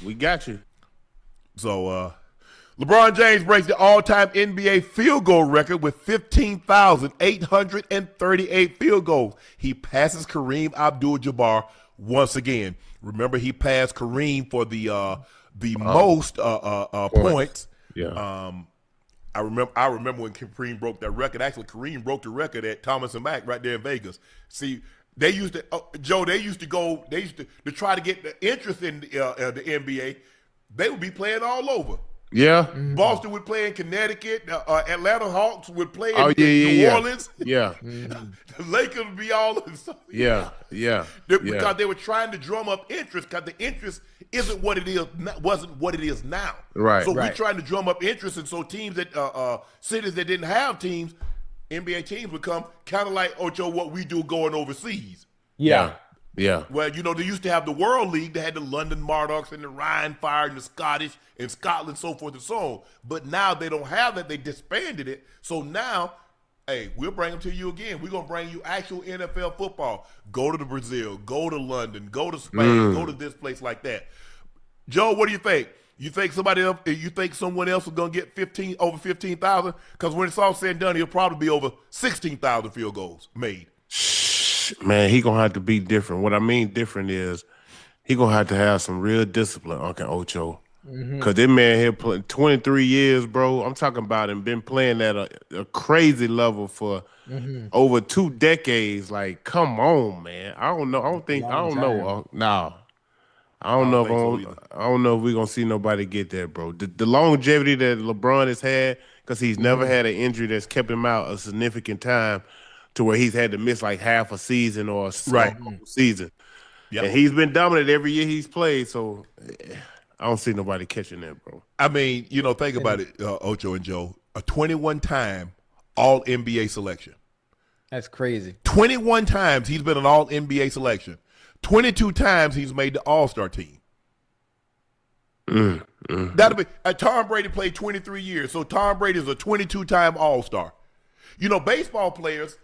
We got you. So, LeBron James breaks the all-time NBA field goal record with 15,838 field goals. He passes Kareem Abdul-Jabbar once again. Remember, he passed Kareem for the most points. Yeah. I remember when Kareem broke that record. Actually, Kareem broke the record at Thomas and Mack right there in Vegas. See, they used to Joe. They used to try to get the interest in the NBA. They would be playing all over. Yeah. Boston would play in Connecticut. Atlanta Hawks would play in New Orleans. Yeah. The Lakers would be all over. Yeah. Because they were trying to drum up interest because the interest wasn't what it is now. Right. So we're trying to drum up interest, and so teams that cities that didn't have teams, NBA teams would come kind of like Ocho, what we do going overseas. Yeah. Well, they used to have the World League. They had the London Monarchs and the Rhine Fire and the Scottish and Scotland, so forth and so on. But now they don't have that. They disbanded it. So now, hey, we'll bring them to you again. We're going to bring you actual NFL football. Go to the Brazil. Go to London. Go to Spain. Go to this place like that. Joe, what do you think? You think someone else is going to get over 15,000? Because when it's all said and done, he'll probably be over 16,000 field goals made. Man, he gonna have to be different. What I mean different is he gonna have to have some real discipline, Uncle Ocho. Because that man here playing 23 years, bro. I'm talking about him been playing at a crazy level for over 2 decades. Like, come on, man. I don't know. I don't know if we're gonna see nobody get that, bro. The longevity that LeBron has had, because he's never had an injury that's kept him out a significant time to where he's had to miss like half a season or a season. Yep. And he's been dominant every year he's played, so I don't see nobody catching that, bro. I mean, think about it, Ocho and Joe. A 21-time All-NBA selection. That's crazy. 21 times he's been an All-NBA selection. 22 times he's made the All-Star team. That'll be Tom Brady played 23 years, so Tom Brady is a 22-time All-Star. Baseball players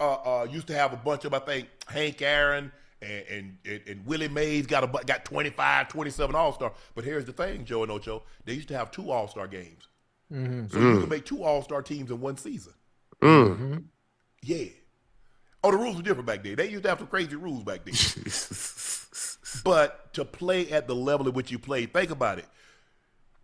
used to have a bunch of, I think, Hank Aaron and Willie Mays got 25, 27 All-Star. But here's the thing, Joe and Ocho. They used to have 2 All-Star games. So you could make 2 All-Star teams in one season. Yeah. Oh, the rules were different back then. They used to have some crazy rules back then. But to play at the level at which you play, think about it.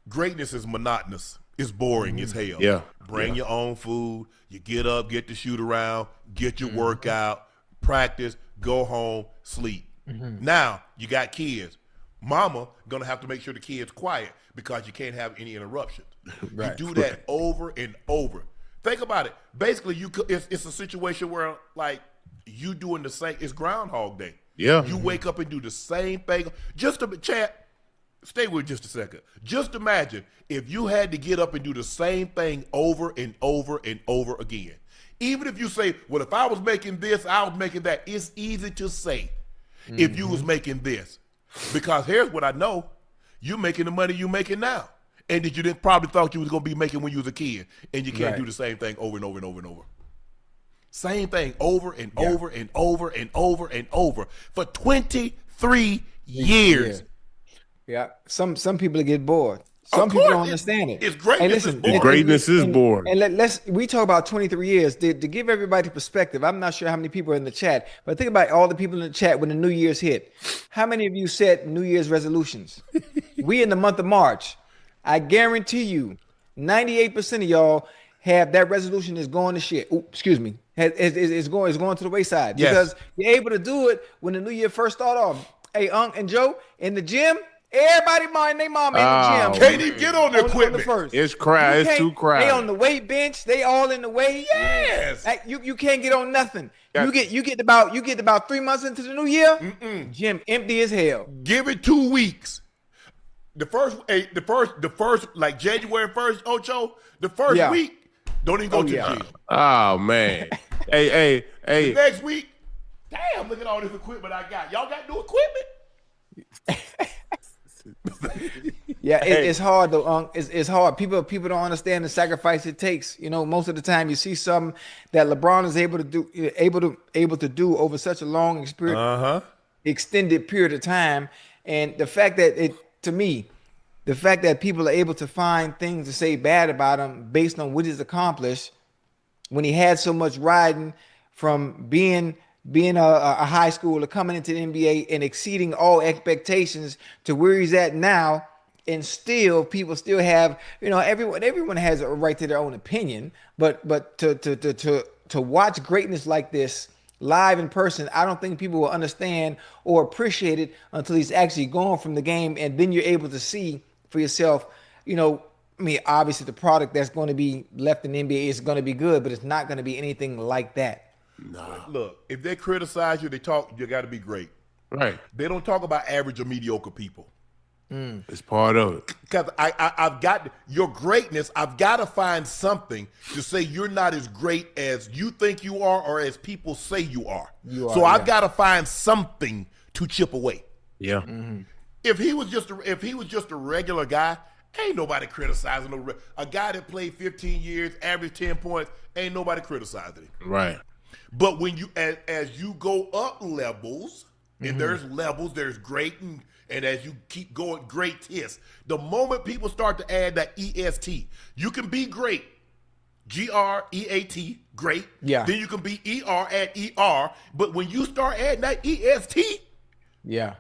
Greatness is monotonous. It's boring as hell. Yeah. Bring your own food. You get up, get to shoot around, get your workout, practice, go home, sleep. Now, you got kids. Mama going to have to make sure the kid's quiet because you can't have any interruptions. You do that over and over. Think about it. Basically, it's a situation where, like, you doing the same. It's Groundhog Day. Yeah. You wake up and do the same thing. Chat. Stay with just a second. Just imagine if you had to get up and do the same thing over and over and over again. Even if you say, well, if I was making this, I was making that. It's easy to say if you was making this. Because here's what I know. You're making the money you're making now. And that you didn't probably thought you was going to be making when you was a kid. And you can't do the same thing over and over and over and over. Same thing over and over and over and over and over for 23 years. Yeah, some people get bored. Some people don't understand it. It's greatness. And listen, greatness is boring. And we talk about 23 years to give everybody perspective. I'm not sure how many people are in the chat, but think about all the people in the chat when the New Year's hit. How many of you set New Year's resolutions? We in the month of March. I guarantee you, 98% of y'all have that resolution is going to shit. Ooh, excuse me. It's going to the wayside because you're able to do it when the new year first start off. Hey, Unc and Joe in the gym. Everybody mind they mom in the gym. Can't even get on the equipment. It's crowded. It's too crowded. They on the weight bench. They all in the weight. Yes. Like, you can't get on nothing. You get about 3 months into the new year. Gym empty as hell. Give it 2 weeks. The first like January 1st, Ocho. The first week, don't even go to the gym. Oh man. hey. The next week, damn, look at all this equipment I got. Y'all got new equipment? It's hard though, Unc. It's hard. People don't understand the sacrifice it takes. Most of the time you see something that LeBron is able to do over such a long extended period of time, and the fact that to me, the fact that people are able to find things to say bad about him based on what he's accomplished when he had so much riding from being a high schooler coming into the NBA and exceeding all expectations to where he's at now, and still people still have, everyone has a right to their own opinion, but to watch greatness like this live in person, I don't think people will understand or appreciate it until he's actually gone from the game, and then you're able to see for yourself. I mean, obviously the product that's going to be left in the NBA is going to be good, but it's not going to be anything like that. Nah. Look, if they criticize you, they talk. You got to be great. Right. They don't talk about average or mediocre people. It's part of it. Because I've got your greatness. I've got to find something to say you're not as great as you think you are, or as people say you are. So I've got to find something to chip away. Yeah. Mm-hmm. If he was just a regular guy, ain't nobody criticizing a guy that played 15 years, averaged 10 points. Ain't nobody criticizing him. Right. But when you as you go up levels, and there's levels, there's great, and as you keep going, greatest. The moment people start to add that EST, you can be great, GREAT, great. Yeah. Then you can be ER at ER. But when you start adding that EST, Yeah,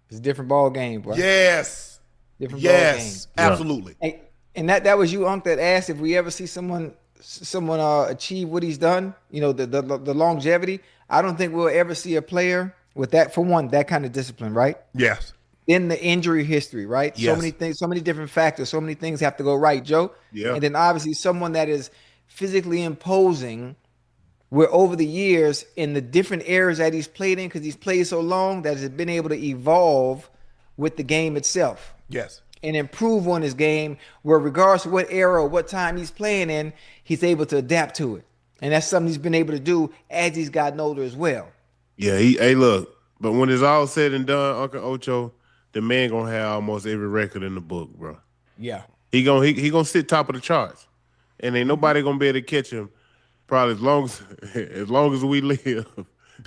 it's a different ball game, bro. yes, Different ball game. yes, absolutely. Hey, and that was you, Unc, that asked if we ever see someone achieve what he's done. The longevity. I don't think we'll ever see a player with that, for one, that kind of discipline, right? Yes. In the injury history, right? Yes. So many things, so many different factors, so many things have to go right, Joe. Yeah. And then obviously someone that is physically imposing, where over the years in the different eras that he's played in, because he's played so long, that has been able to evolve with the game itself Yes. and improve on his game, where regardless of what era or what time he's playing in, he's able to adapt to it. And that's something he's been able to do as he's gotten older as well. Yeah. Hey, look. But when it's all said and done, Uncle Ocho, the man gonna have almost every record in the book, bro. Yeah. He gonna sit top of the charts, and ain't nobody gonna be able to catch him. Probably as long as we live,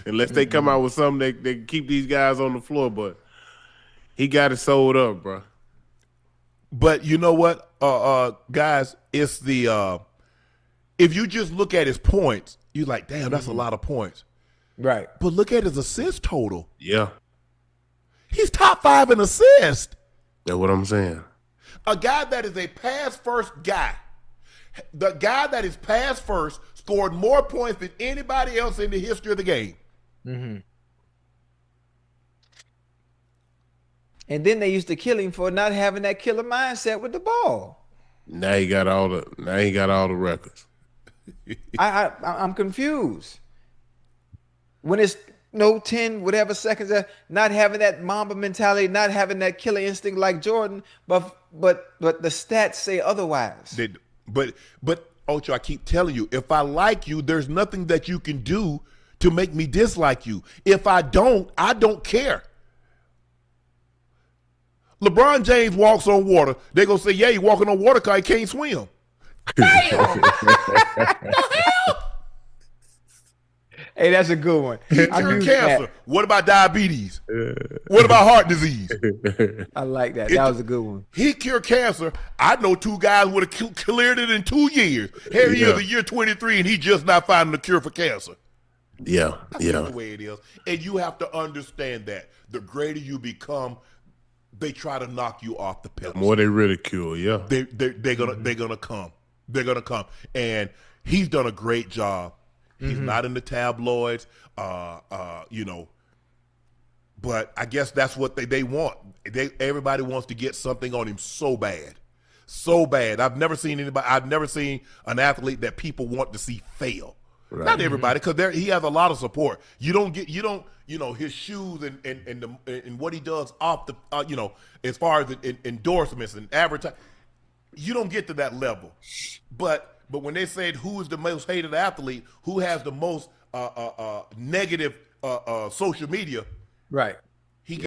unless they come out with something they keep these guys on the floor. But he got it sold up, bro. But you know what, guys, it's the if you just look at his points, you're like, damn, that's a lot of points. Right. But look at his assist total. Yeah, He's top 5 in assists. that's what I'm saying. A guy that is a pass first guy. The guy that is pass first scored more points than anybody else in the history of the game. And then they used to kill him for not having that killer mindset with the ball. Now he got all the records. I'm confused. When it's 10 whatever seconds, not having that Mamba mentality, not having that killer instinct like Jordan, but the stats say otherwise. But Ocho, I keep telling you, if I like you, there's nothing that you can do to make me dislike you. If I don't care. LeBron James walks on water. They're going to say, yeah, he's walking on water because he can't swim. Damn! The hell? Hey, that's a good one. He cured cancer. What about diabetes? What about heart disease? I like that. That was a good one. He cured cancer. I know 2 guys would have cleared it in 2 years. Here he is, the year 23, and he just not finding the cure for cancer. Yeah, That's the way it is. And you have to understand that the greater you become, they try to knock you off the pedestal. The more they ridicule, yeah. They're gonna come. They're gonna come. And he's done a great job. He's not in the tabloids, but I guess that's what they want. Everybody wants to get something on him so bad. So bad. I've never seen an athlete that people want to see fail. Right. Not everybody, because he has a lot of support. You don't his shoes and what he does off the as far as endorsements and advertising, you don't get to that level. But when they said who is the most hated athlete, who has the most negative social media, right?